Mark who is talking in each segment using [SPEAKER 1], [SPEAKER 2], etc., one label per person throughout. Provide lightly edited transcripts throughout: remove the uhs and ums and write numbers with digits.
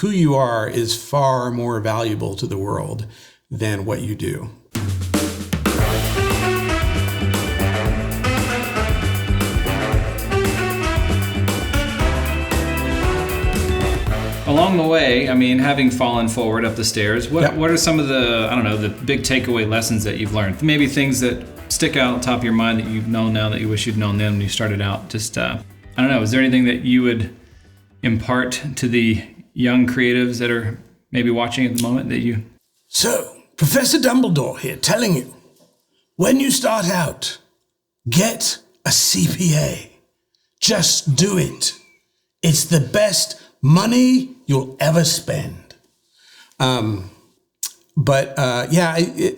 [SPEAKER 1] who you are is far more valuable to the world than what you do.
[SPEAKER 2] Along the way, I mean, having fallen forward up the stairs, what are some of the, I don't know, the big takeaway lessons that you've learned? Maybe things that stick out on top of your mind that you've known now that you wish you'd known then when you started out. Just, I don't know, is there anything that you would impart to the young creatives that are maybe watching at the moment that you...
[SPEAKER 1] So, Professor Dumbledore here telling you, when you start out, get a CPA. Just do it. It's the best money you'll ever spend.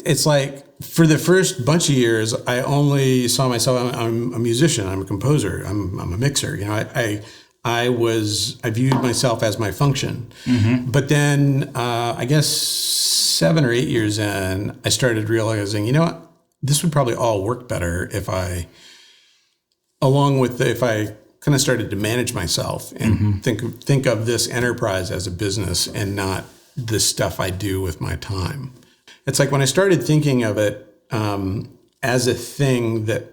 [SPEAKER 1] It's like for the first bunch of years, I only saw myself, I'm a musician, I'm a composer, I'm a mixer. You know, I viewed myself as my function. Mm-hmm. But then I guess 7 or 8 years in, I started realizing, you know what, this would probably all work better if I kind of started to manage myself and think of this enterprise as a business and not the stuff I do with my time. It's like when I started thinking of it as a thing that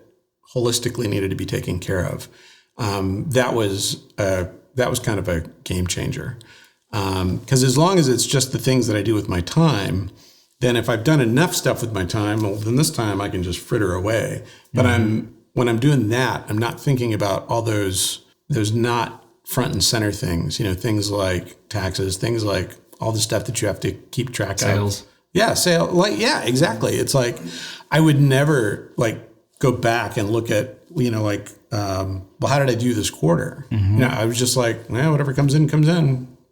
[SPEAKER 1] holistically needed to be taken care of, that was kind of a game changer. Because as long as it's just the things that I do with my time, then if I've done enough stuff with my time, well, then this time I can just fritter away. But when I'm doing that, I'm not thinking about all those not front and center things, you know, things like taxes, things like all the stuff that you have to keep track
[SPEAKER 2] Sales.
[SPEAKER 1] of. Yeah, exactly. It's like I would never go back and look at, you know, how did I do this quarter? Mm-hmm. You know, I was just like, whatever comes in,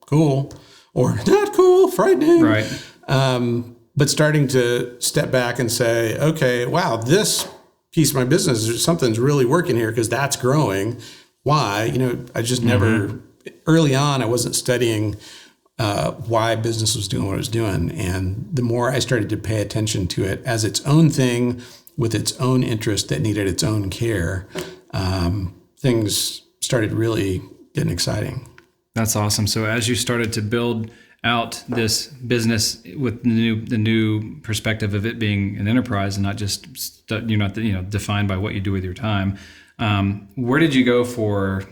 [SPEAKER 1] cool, or not cool, frightening.
[SPEAKER 2] Right.
[SPEAKER 1] But starting to step back and say, okay, wow, this piece of my business, something's really working here because that's growing. Why? You know, I just never, early on, I wasn't studying why business was doing what it was doing. And the more I started to pay attention to it as its own thing with its own interest that needed its own care, things started really getting exciting. That's
[SPEAKER 2] awesome. So as you started to build out this business with the new perspective of it being an enterprise and not just you're not defined by what you do with your time. Where did you go for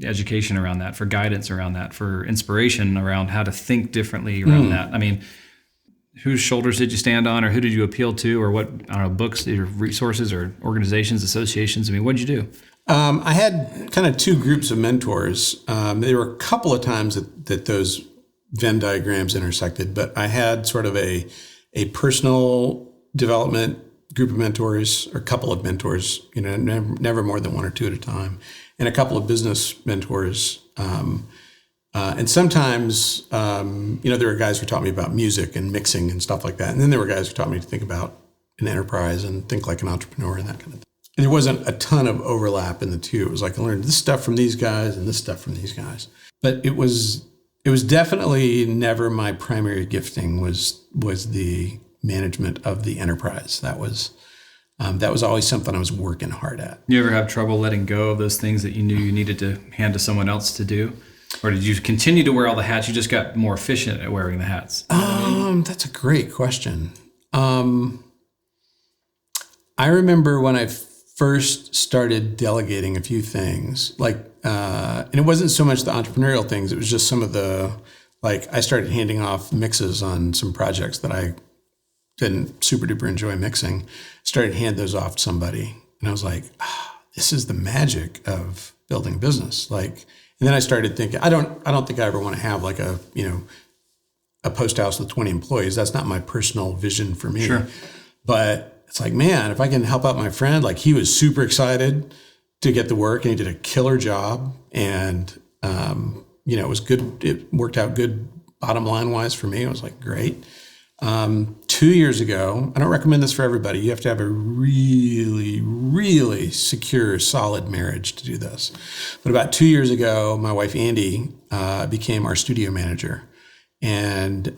[SPEAKER 2] education around that, for guidance around that, for inspiration around how to think differently around that? I mean, whose shoulders did you stand on, or who did you appeal to, or what, I don't know, books or resources or organizations, associations? I mean, what did you do?
[SPEAKER 1] I had kind of two groups of mentors. There were a couple of times that those Venn diagrams intersected, but I had sort of a personal development group of mentors, or a couple of mentors, you know, never more than one or two at a time, and a couple of business mentors. And sometimes, there were guys who taught me about music and mixing and stuff like that. And then there were guys who taught me to think about an enterprise and think like an entrepreneur and that kind of thing. And there wasn't a ton of overlap in the two. It was like I learned this stuff from these guys and this stuff from these guys. But it was definitely never my primary gifting was the management of the enterprise. That was always something I was working hard at.
[SPEAKER 2] You ever have trouble letting go of those things that you knew you needed to hand to someone else to do? Or did you continue to wear all the hats? You just got more efficient at wearing the hats?
[SPEAKER 1] That's a great question. I remember when I first started delegating a few things, and it wasn't so much the entrepreneurial things, it was just some of the, I started handing off mixes on some projects that I didn't super duper enjoy mixing, started to hand those off to somebody. And I was like, this is the magic of building a business. And then I started thinking, I don't think I ever want to have a post house with 20 employees. That's not my personal vision for me.
[SPEAKER 2] Sure.
[SPEAKER 1] But it's like, man, if I can help out my friend, he was super excited to get the work and he did a killer job. And, it was good. It worked out good bottom line wise for me. I was like, great. 2 years ago, I don't recommend this for everybody. You have to have a really, really secure, solid marriage to do this. But about 2 years ago, my wife, Andy, became our studio manager. And in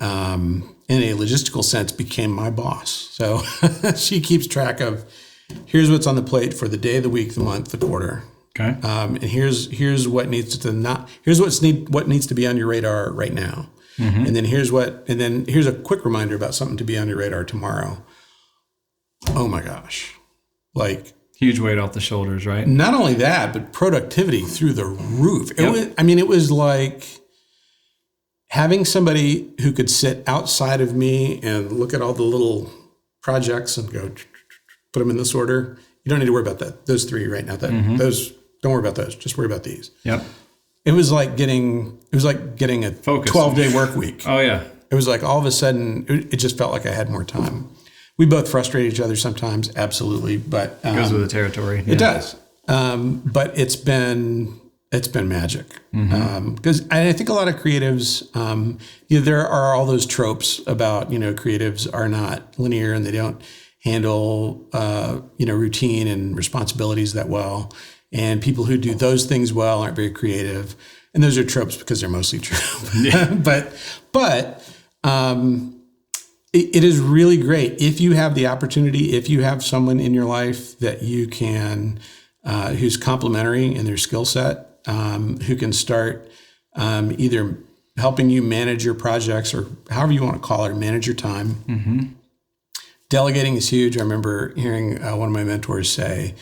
[SPEAKER 1] a logistical sense, became my boss. So she keeps track of, here's what's on the plate for the day, the week, the month, the quarter.
[SPEAKER 2] Okay.
[SPEAKER 1] And here's what needs to be on your radar right now. Mm-hmm. And then here's a quick reminder about something to be on your radar tomorrow. Oh my gosh. Like,
[SPEAKER 2] huge weight off the shoulders, right?
[SPEAKER 1] Not only that, but productivity through the roof. It was like having somebody who could sit outside of me and look at all the little projects and go, put them in this order. You don't need to worry about that. Those 3 right now. Those, don't worry about those. Just worry about these.
[SPEAKER 2] Yep.
[SPEAKER 1] It was like getting a focus. 12-day work week.
[SPEAKER 2] Oh yeah.
[SPEAKER 1] It was like all of a sudden it just felt like I had more time. We both frustrate each other sometimes, absolutely, but
[SPEAKER 2] it goes with the territory.
[SPEAKER 1] Yeah. It does. But it's been magic. Because I think a lot of creatives, there are all those tropes about, creatives are not linear and they don't handle, routine and responsibilities that well. And people who do those things well aren't very creative. And those are tropes because they're mostly true. Yeah. But it is really great if you have the opportunity, if you have someone in your life that you can, who's complementary in their skill set, who can start either helping you manage your projects or however you want to call it, manage your time. Mm-hmm. Delegating is huge. I remember hearing one of my mentors say,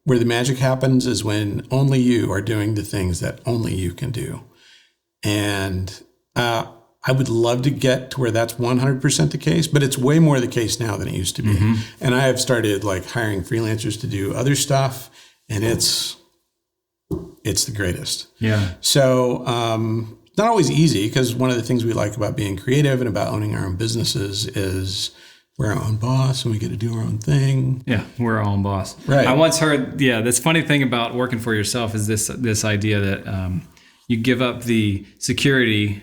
[SPEAKER 1] where the magic happens is when only you are doing the things that only you can do. And I would love to get to where that's 100% the case, but it's way more the case now than it used to be. Mm-hmm. And I have started like hiring freelancers to do other stuff, and it's the greatest.
[SPEAKER 2] Yeah.
[SPEAKER 1] So not always easy, because one of the things we like about being creative and about owning our own businesses is we're our own boss and we get to do our own thing.
[SPEAKER 2] Yeah, we're our own boss.
[SPEAKER 1] Right.
[SPEAKER 2] I once heard, this funny thing about working for yourself is this idea that you give up the security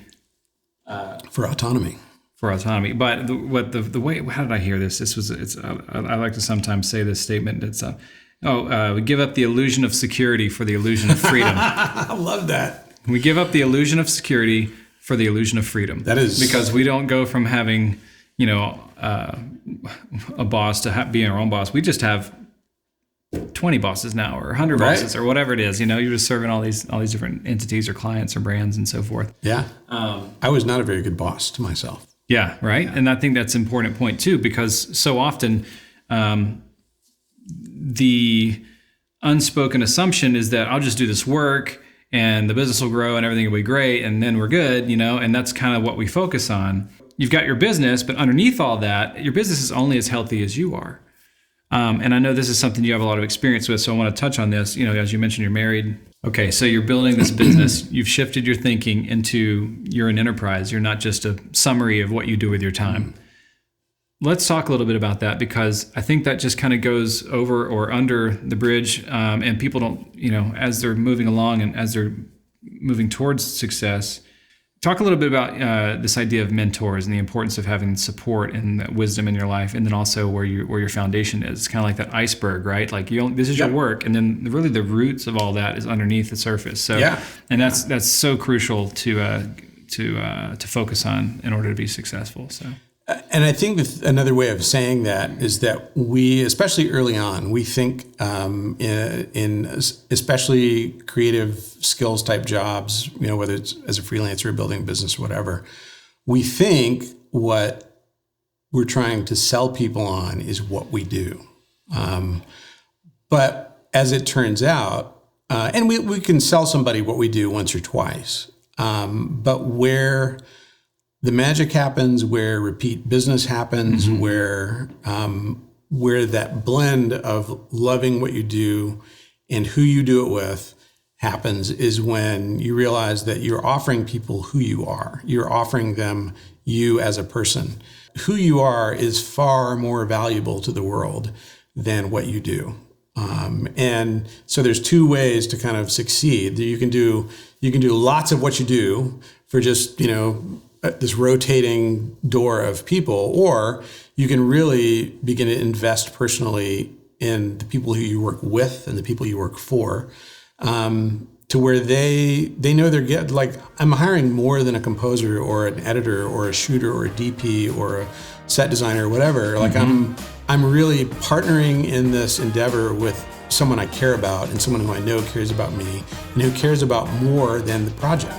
[SPEAKER 1] for autonomy.
[SPEAKER 2] But the way, how did I hear this? I like to sometimes say this statement. It's we give up the illusion of security for the illusion of freedom.
[SPEAKER 1] I love that.
[SPEAKER 2] We give up the illusion of security for the illusion of freedom.
[SPEAKER 1] That is
[SPEAKER 2] because we don't go from having, a boss to being our own boss. We just have 20 bosses now, or 100 bosses, or whatever it is. You're just serving all these different entities or clients or brands and so forth.
[SPEAKER 1] Yeah. I was not a very good boss to myself.
[SPEAKER 2] Yeah. Right. Yeah. And I think that's an important point too, because so often the unspoken assumption is that I'll just do this work and the business will grow and everything will be great and then we're good, and that's kind of what we focus on. You've got your business, but underneath all that, your business is only as healthy as you are. And I know this is something you have a lot of experience with, so I want to touch on this. As you mentioned, you're married. Okay, so you're building this business. You've shifted your thinking into you're an enterprise. You're not just a summary of what you do with your time. Let's talk a little bit about that, because I think that just kind of goes over or under the bridge, and people don't, as they're moving along and as they're moving towards success. Talk a little bit about this idea of mentors and the importance of having support and wisdom in your life, and then also where your foundation is. It's kind of like that iceberg, right? Like this is your work, and then really the roots of all that is underneath the surface. So, and that's so crucial to focus on in order to be successful. So.
[SPEAKER 1] And I think another way of saying that is that we, especially early on, we think in especially creative skills type jobs, whether it's as a freelancer or building a business or whatever, we think what we're trying to sell people on is what we do. But as it turns out, and we can sell somebody what we do once or twice, but where the magic happens, where repeat business happens, where that blend of loving what you do and who you do it with happens is when you realize that you're offering people who you are. You're offering them you as a person. Who you are is far more valuable to the world than what you do. And so there's two ways to kind of succeed. You can do lots of what you do for just, this rotating door of people, or you can really begin to invest personally in the people who you work with and the people you work for, to where they know they're like, I'm hiring more than a composer or an editor or a shooter or a DP or a set designer or whatever. Like I'm really partnering in this endeavor with someone I care about and someone who I know cares about me and who cares about more than the project.